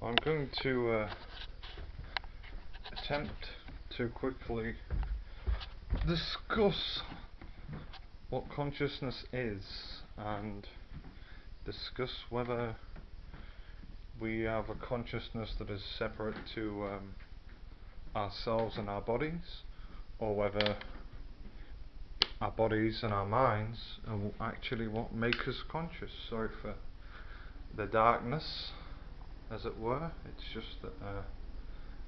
I'm going to attempt to quickly discuss what consciousness is and discuss whether we have a consciousness that is separate to ourselves and our bodies, or whether our bodies and our minds are actually what make us conscious. Sorry for the darkness, as it were. It's just that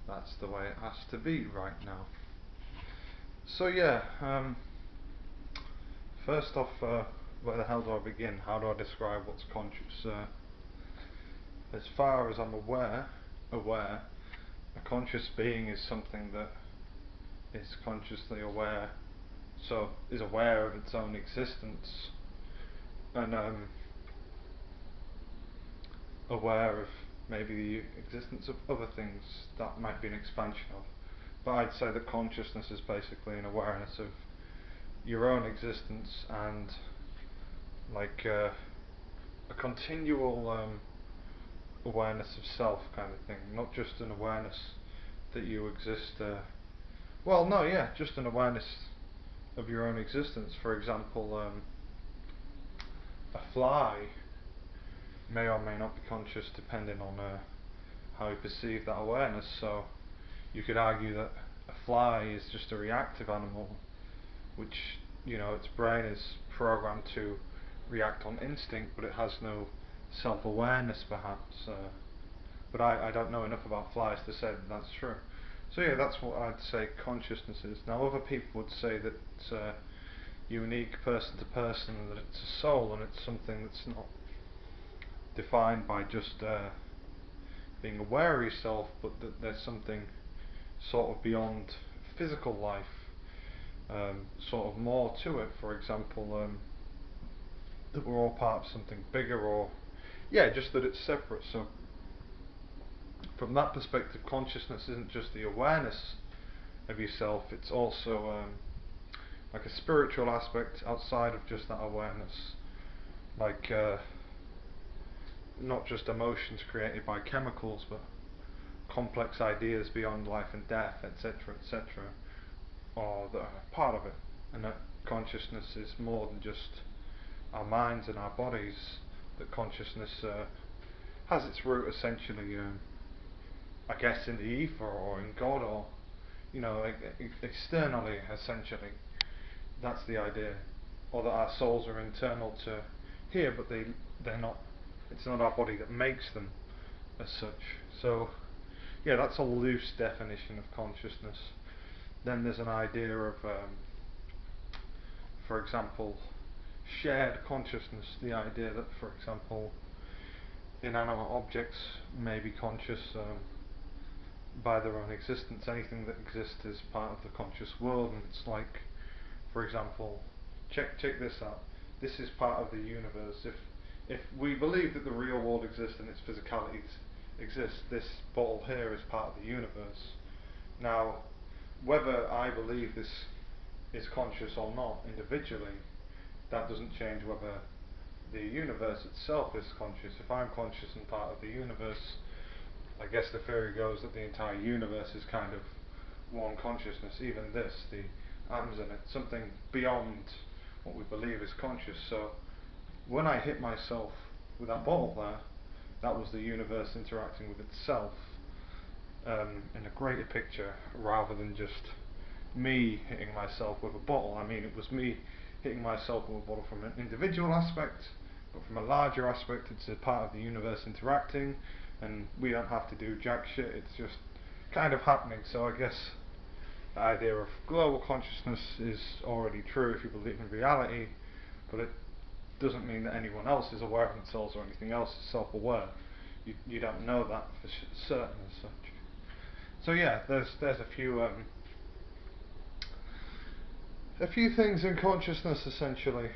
that's the way it has to be right now. So yeah, first off, where the hell do I begin? How do I describe what's conscious? As far as I'm aware, a conscious being is something that is consciously aware, so is aware of its own existence, and aware of maybe the existence of other things that might be an expansion of. But I'd say that consciousness is basically an awareness of your own existence and like a continual awareness of self kind of thing, not just an awareness that you exist. Just an awareness of your own existence. For example, a fly may or may not be conscious depending on how you perceive that awareness. So you could argue that a fly is just a reactive animal, which, its brain is programmed to react on instinct, but it has no self-awareness perhaps. But I don't know enough about flies to say that that's true. So yeah, that's what I'd say consciousness is. Now other people would say that it's unique person to person, that it's a soul and it's something that's not defined by just being aware of yourself, but that there's something sort of beyond physical life, sort of more to it. For example, that we're all part of something bigger, or just that it's separate. So from that perspective, consciousness isn't just the awareness of yourself, it's also like a spiritual aspect outside of just that awareness, like not just emotions created by chemicals, but complex ideas beyond life and death, etc., etc., are that are part of it, and that consciousness is more than just our minds and our bodies. That consciousness has its root essentially, I guess, in the ether or in God, or externally, essentially. That's the idea, or that our souls are internal to here, but they're not. It's not our body that makes them as such. So yeah, that's a loose definition of consciousness. Then there's an idea of, for example, shared consciousness. The idea that, for example, inanimate objects may be conscious by their own existence. Anything that exists is part of the conscious world, and it's like, for example, check this out. This is part of the universe. If we believe that the real world exists and its physicalities exist, this bottle here is part of the universe. Now, whether I believe this is conscious or not individually, that doesn't change whether the universe itself is conscious. If I'm conscious and part of the universe, I guess the theory goes that the entire universe is kind of one consciousness, even this, the atoms in it, something beyond what we believe is conscious. So when I hit myself with that bottle there, that was the universe interacting with itself in a greater picture, rather than just me hitting myself with a bottle. I mean, it was me hitting myself with a bottle from an individual aspect, but from a larger aspect, it's a part of the universe interacting, and we don't have to do jack shit, it's just kind of happening. So I guess the idea of global consciousness is already true if you believe in reality, but it doesn't mean that anyone else is aware of themselves or anything else is self-aware. You don't know that for certain as such. So yeah, there's a few things in consciousness essentially.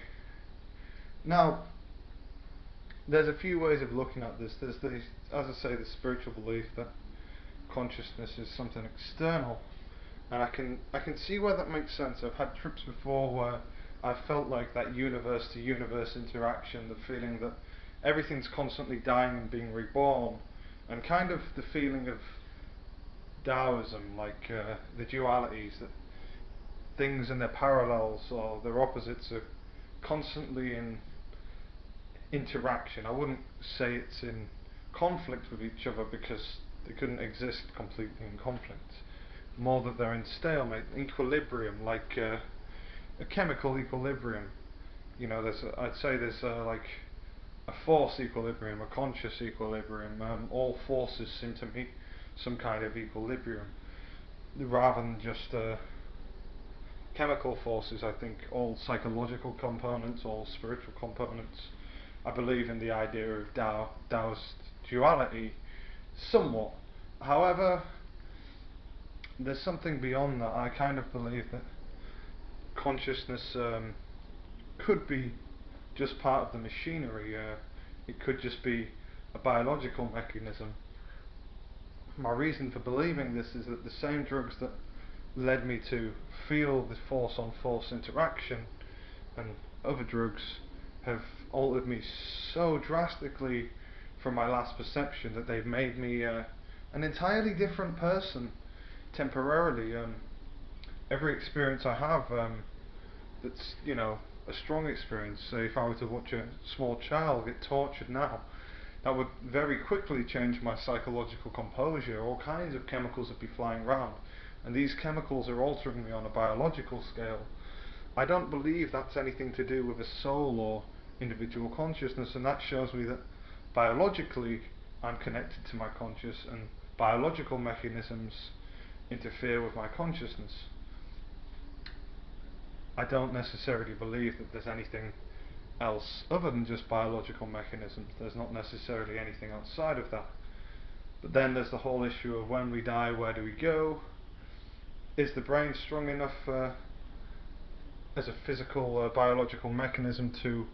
Now, there's a few ways of looking at this. There's the, as I say, the spiritual belief that consciousness is something external, and I can see where that makes sense. I've had trips before where I felt like that universe to universe interaction, the feeling that everything's constantly dying and being reborn, and kind of the feeling of Taoism, like the dualities, that things and their parallels or their opposites are constantly in interaction. I wouldn't say it's in conflict with each other, because they couldn't exist completely in conflict. More that they're in stalemate, equilibrium, like a chemical equilibrium. You know, I'd say there's like a force equilibrium, a conscious equilibrium. All forces seem to meet some kind of equilibrium, rather than just chemical forces. I think all psychological components, all spiritual components. I believe in the idea of Taoist duality, somewhat. However, there's something beyond that. I kind of believe that consciousness could be just part of the machinery. It could just be a biological mechanism. My reason for believing this is that the same drugs that led me to feel the force on force interaction and other drugs have altered me so drastically from my last perception that they've made me an entirely different person temporarily. Every experience I have that's, you know, a strong experience, say if I were to watch a small child get tortured now, that would very quickly change my psychological composure. All kinds of chemicals would be flying around, and these chemicals are altering me on a biological scale. I don't believe that's anything to do with a soul or individual consciousness, and that shows me that biologically I'm connected to my conscious, and biological mechanisms interfere with my consciousness. I don't necessarily believe that there's anything else other than just biological mechanisms. There's not necessarily anything outside of that. But then there's the whole issue of when we die, where do we go? Is the brain strong enough as a physical, biological mechanism to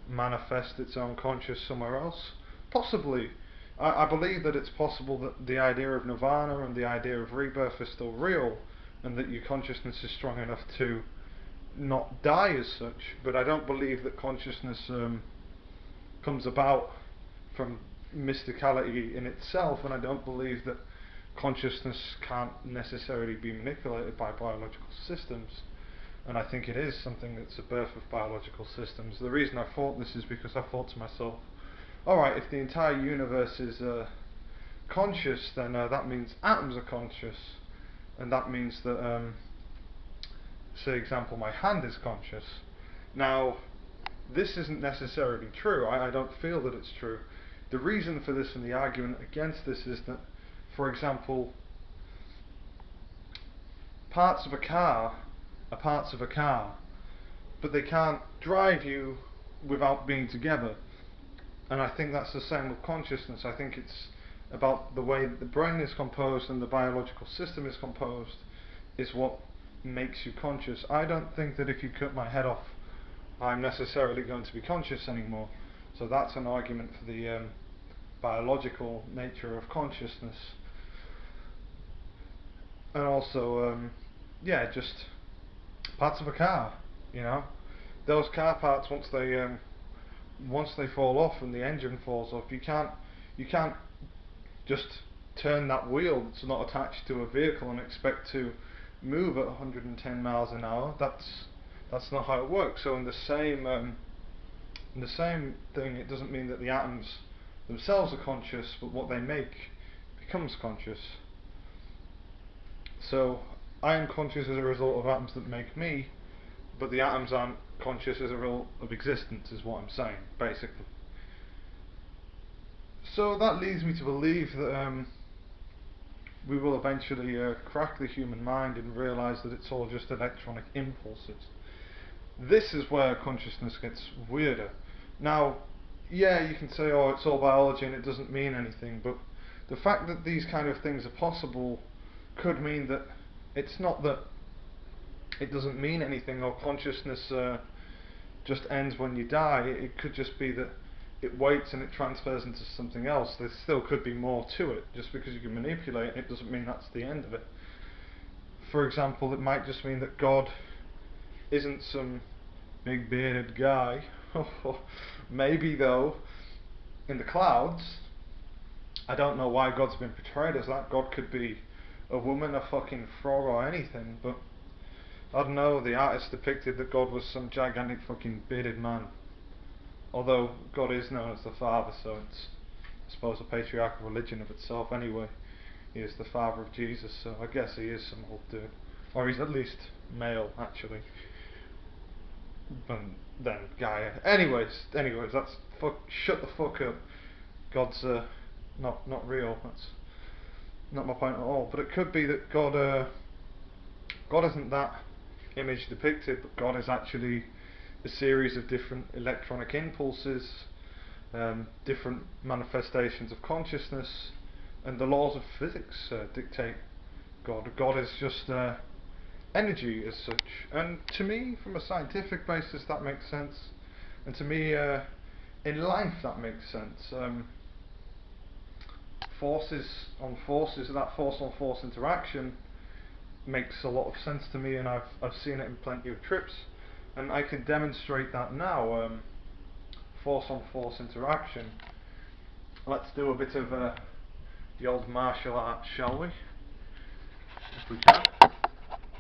manifest its own conscious somewhere else? Possibly. I believe that it's possible that the idea of nirvana and the idea of rebirth is still real, and that your consciousness is strong enough to not die as such, but I don't believe that consciousness comes about from mysticality in itself, and I don't believe that consciousness can't necessarily be manipulated by biological systems. And I think it is something that's a birth of biological systems. The reason I thought this is because I thought to myself, alright, if the entire universe is conscious, then that means atoms are conscious, and that means that say example, my hand is conscious. Now, this isn't necessarily true. I don't feel that it's true. The reason for this and the argument against this is that, for example, parts of a car are parts of a car, but they can't drive you without being together. And I think that's the same with consciousness. I think it's about the way that the brain is composed and the biological system is composed is what makes you conscious. I don't think that if you cut my head off, I'm necessarily going to be conscious anymore. So that's an argument for the biological nature of consciousness. And also, yeah, just parts of a car, you know. Those car parts, once they fall off and the engine falls off, you can't just turn that wheel that's not attached to a vehicle and expect to move at 110 miles an hour. That's not how it works. So in the same thing, it doesn't mean that the atoms themselves are conscious, but what they make becomes conscious. So I am conscious as a result of atoms that make me, but the atoms aren't conscious as a result of existence, is what I'm saying, basically. So that leads me to believe that we will eventually crack the human mind and realise that it's all just electronic impulses. This is where consciousness gets weirder. Now, yeah, you can say, oh, it's all biology and it doesn't mean anything, but the fact that these kind of things are possible could mean that it's not that it doesn't mean anything, or consciousness just ends when you die. It could just be that it waits and it transfers into something else. There still could be more to it. Just because you can manipulate it doesn't mean that's the end of it. For example, it might just mean that God isn't some big bearded guy. Maybe though, in the clouds, I don't know why God's been portrayed as that. God could be a woman, a fucking frog, or anything, but I don't know, the artist depicted that God was some gigantic fucking bearded man. Although God is known as the Father, so it's, I suppose, a patriarchal religion of itself anyway. He is the father of Jesus, so I guess he is some old dude. Or he's at least male, actually. But then Gaia. Anyways, that's shut the fuck up. God's not real. That's not my point at all. But it could be that God isn't that image depicted, but God is actually a series of different electronic impulses, different manifestations of consciousness, and the laws of physics dictate God. God is just energy as such, and to me, from a scientific basis, that makes sense, and to me, in life, that makes sense. Forces on forces, that force on force interaction makes a lot of sense to me, and I've seen it in plenty of trips, and I can demonstrate that now. Force on force interaction. Let's do a bit of the old martial arts, shall we? If we can,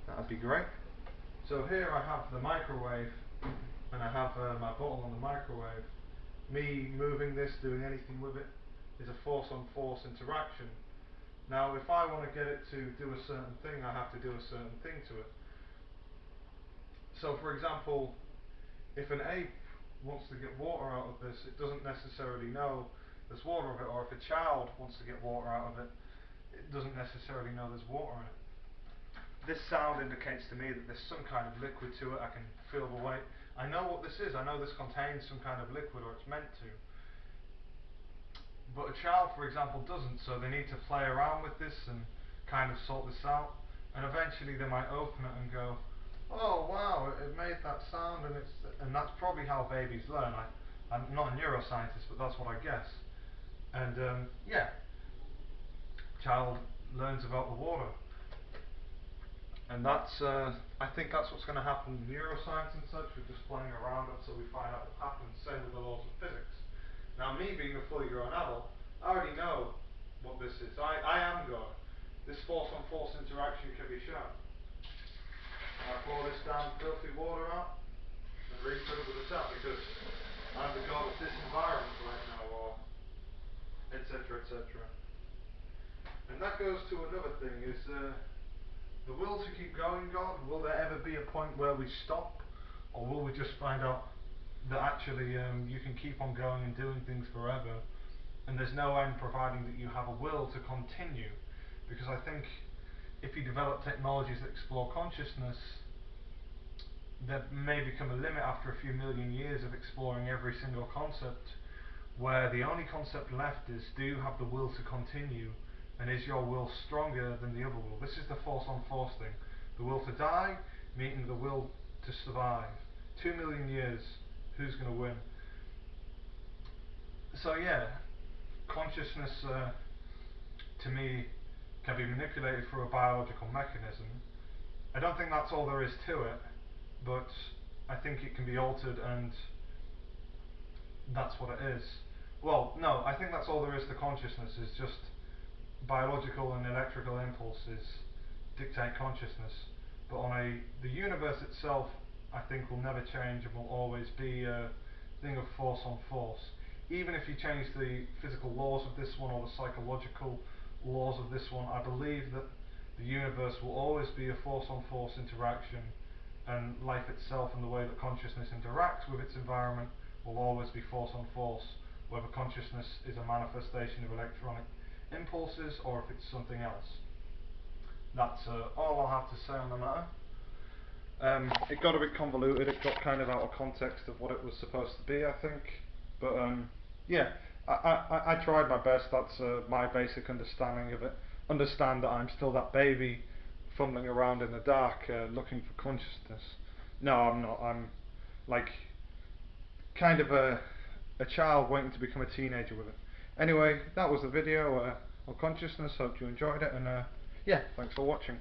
that'd be great. So here I have the microwave, and I have my bottle on the microwave. Me moving this, doing anything with it, is a force on force interaction. Now if I want to get it to do a certain thing, I have to do a certain thing to it. So for example, if an ape wants to get water out of this, it doesn't necessarily know there's water of it, or if a child wants to get water out of it, it doesn't necessarily know there's water in it. This sound indicates to me that there's some kind of liquid to it. I can feel the weight. I know what this is. I know this contains some kind of liquid, or it's meant to. But a child, for example, doesn't, so they need to play around with this and kind of sort this out, and eventually they might open it and go, oh wow, it made that sound, and that's probably how babies learn. I'm not a neuroscientist, but that's what I guess. And yeah, child learns about the water, and that's I think that's what's going to happen in neuroscience and such. We're just playing around until we find out what happens. Same with the laws of physics. Now, me being a fully grown adult, I already know what this is. I am God. This force on force interaction can be shown. I pour this damn filthy water out and refill it with a tap because I'm the God of this environment right now, or etc. etc. And that goes to another thing, is the will to keep going, God. Will there ever be a point where we stop, or will we just find out that actually you can keep on going and doing things forever, and there's no end, providing that you have a will to continue? Because I think if you develop technologies that explore consciousness, there may become a limit after a few million years of exploring every single concept, where the only concept left is, do you have the will to continue, and is your will stronger than the other will? This is the force on force thing. The will to die meeting the will to survive. 2 million years, who's going to win? So yeah, consciousness to me can be manipulated through a biological mechanism. I don't think that's all there is to it, but I think it can be altered, and that's what it is. Well, no, I think that's all there is to consciousness, is just biological and electrical impulses dictate consciousness. But the universe itself, I think, will never change and will always be a thing of force on force. Even if you change the physical laws of this one, or the psychological laws of this one, I believe that the universe will always be a force on force interaction, and life itself and the way that consciousness interacts with its environment will always be force on force, whether consciousness is a manifestation of electronic impulses or if it's something else. That's all I'll have to say on the matter. It got a bit convoluted, it got kind of out of context of what it was supposed to be, I think. But yeah, I tried my best. That's my basic understanding of it. Understand that I'm still that baby fumbling around in the dark looking for consciousness. No, I'm not. I'm like kind of a child waiting to become a teenager with it. Anyway, that was the video on consciousness. Hope you enjoyed it, and yeah, thanks for watching.